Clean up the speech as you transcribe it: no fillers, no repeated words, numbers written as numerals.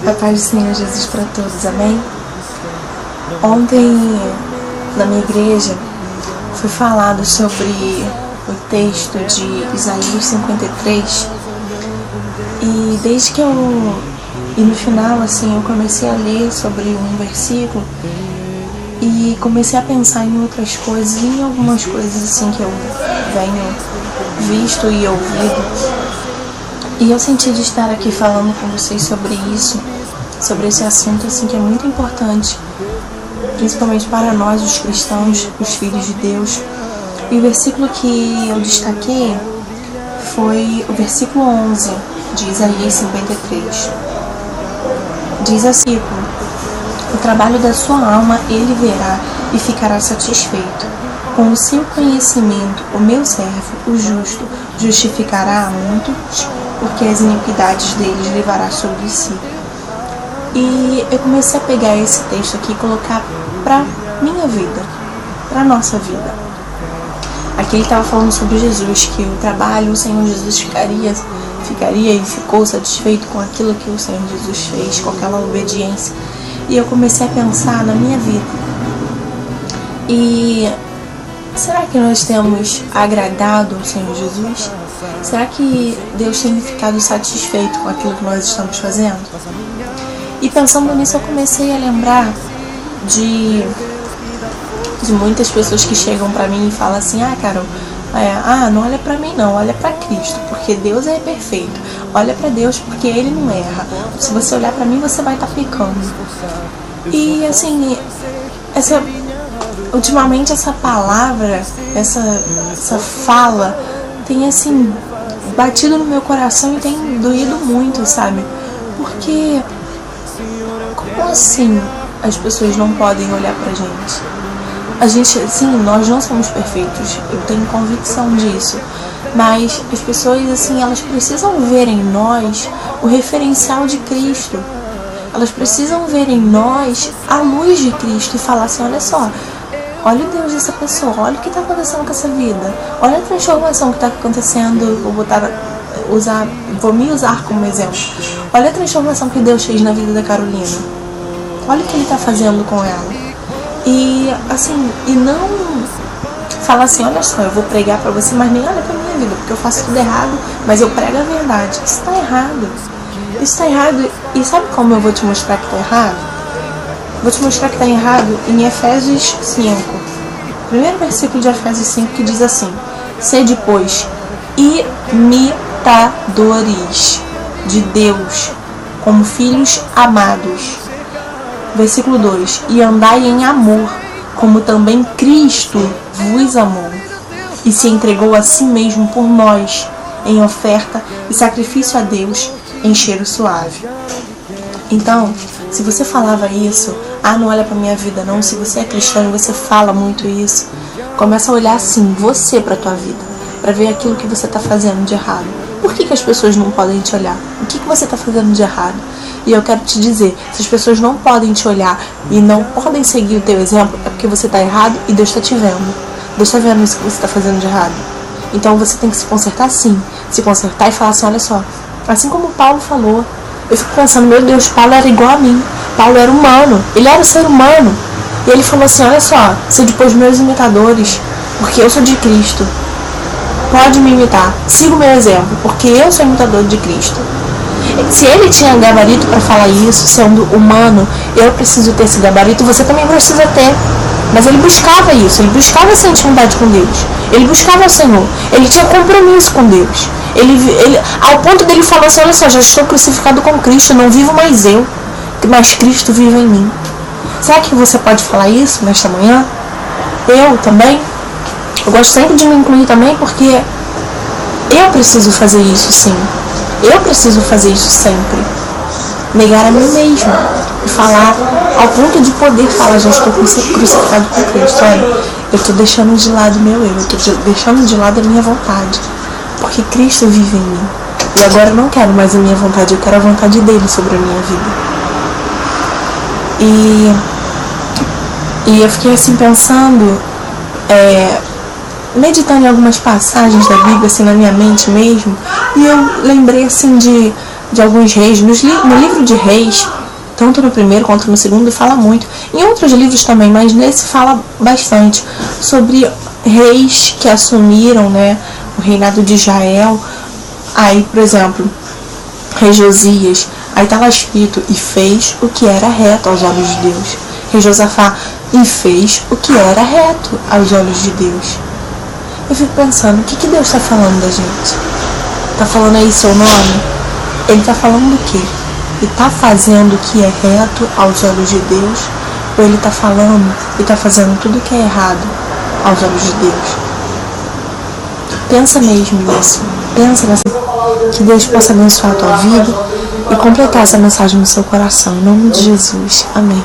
A paz do Senhor Jesus para todos, amém? Ontem, na minha igreja, foi falado sobre o texto de Isaías 53. E desde que E no final, assim, eu comecei a ler sobre um versículo e comecei a pensar em outras coisas, em algumas coisas, assim, que eu venho visto e ouvido. E eu senti de estar aqui falando com vocês sobre isso, sobre esse assunto, assim, que é muito importante, principalmente para nós, os cristãos, os filhos de Deus. E o versículo que eu destaquei foi o versículo 11 de Isaías 53. Diz assim: o trabalho da sua alma ele verá e ficará satisfeito. Com o seu conhecimento, o meu servo, o justo, justificará a muitos, porque as iniquidades deles levará sobre si. E eu comecei a pegar esse texto aqui e colocar para minha vida, para nossa vida. Aqui ele estava falando sobre Jesus, que o trabalho, o Senhor Jesus ficaria e ficou satisfeito com aquilo que o Senhor Jesus fez, com aquela obediência. E eu comecei a pensar na minha vida. E será que nós temos agradado ao Senhor Jesus? Será que Deus tem ficado satisfeito com aquilo que nós estamos fazendo? E pensando nisso, eu comecei a lembrar de muitas pessoas que chegam pra mim e falam assim: Carol, não olha pra mim não, olha pra Cristo, porque Deus é perfeito. Olha pra Deus, porque Ele não erra. Se você olhar pra mim, você vai estar pecando. E assim, ultimamente essa palavra, essa fala tem assim batido no meu coração e tem doído muito, sabe? Porque como assim as pessoas não podem olhar pra gente? A gente, sim, nós não somos perfeitos, eu tenho convicção disso, mas as pessoas, assim, elas precisam ver em nós o referencial de Cristo. Elas precisam ver em nós a luz de Cristo e falar assim: olha só, olha o Deus dessa pessoa, olha o que está acontecendo com essa vida, olha a transformação que está acontecendo. Vou me usar como exemplo. Olha a transformação que Deus fez na vida da Carolina, olha o que Ele está fazendo com ela. E assim, e não falar assim: olha só, eu vou pregar pra você, mas nem olha pra minha vida, porque eu faço tudo errado, mas eu prego a verdade. Isso tá errado. Isso tá errado. E sabe como eu vou te mostrar que tá errado? Vou te mostrar que tá errado em Efésios 5. Primeiro versículo de Efésios 5, que diz assim: sede, pois, imitadores de Deus, como filhos amados. Versículo 2: e andai em amor, como também Cristo vos amou, e se entregou a si mesmo por nós, em oferta e sacrifício a Deus, em cheiro suave. Então, se você falava isso: não olha pra minha vida não, se você é cristão e você fala muito isso, começa a olhar assim, você pra tua vida, pra ver aquilo que você tá fazendo de errado. Por que as pessoas não podem te olhar? O que você tá fazendo de errado? E eu quero te dizer, se as pessoas não podem te olhar e não podem seguir o teu exemplo, é porque você está errado e Deus está te vendo. Deus está vendo isso que você está fazendo de errado. Então você tem que se consertar sim. Se consertar e falar assim: olha só, assim como Paulo falou, eu fico pensando: meu Deus, Paulo era igual a mim. Paulo era humano, ele era ser humano. E ele falou assim: olha só, sede depois meus imitadores, porque eu sou de Cristo. Pode me imitar, siga o meu exemplo, porque eu sou imitador de Cristo. Se ele tinha gabarito para falar isso, sendo humano, eu preciso ter esse gabarito, você também precisa ter. Mas ele buscava isso, ele buscava essa intimidade com Deus, ele buscava o Senhor, ele tinha compromisso com Deus. Ele, ao ponto dele falar assim: olha só, já estou crucificado com Cristo, não vivo mais eu, mas Cristo vive em mim. Será que você pode falar isso nesta manhã? Eu também? Eu gosto sempre de me incluir também, porque eu preciso fazer isso sim. Eu preciso fazer isso sempre. Negar a mim mesma. E falar ao ponto de poder falar: já estou crucificado com Cristo. Olha, eu estou deixando de lado meu eu estou deixando de lado a minha vontade. Porque Cristo vive em mim. E agora eu não quero mais a minha vontade, eu quero a vontade dele sobre a minha vida. E eu fiquei assim pensando, meditando em algumas passagens da Bíblia assim na minha mente mesmo, e eu lembrei assim de alguns reis. No livro de Reis, tanto no primeiro quanto no segundo, fala muito. Em outros livros também, mas nesse fala bastante sobre reis que assumiram, né, o reinado de Israel. Aí, por exemplo, rei Josias, aí tá lá escrito: e fez o que era reto aos olhos de Deus. Rei Josafá: e fez o que era reto aos olhos de Deus. Eu fico pensando, o que Deus está falando da gente? Tá falando aí seu nome? Ele tá falando o quê? Ele tá fazendo o que é reto aos olhos de Deus? Ou ele tá falando e tá fazendo tudo que é errado aos olhos de Deus? Pensa mesmo nisso. Pensa nessa. Que Deus possa abençoar a tua vida e completar essa mensagem no seu coração. Em nome de Jesus. Amém.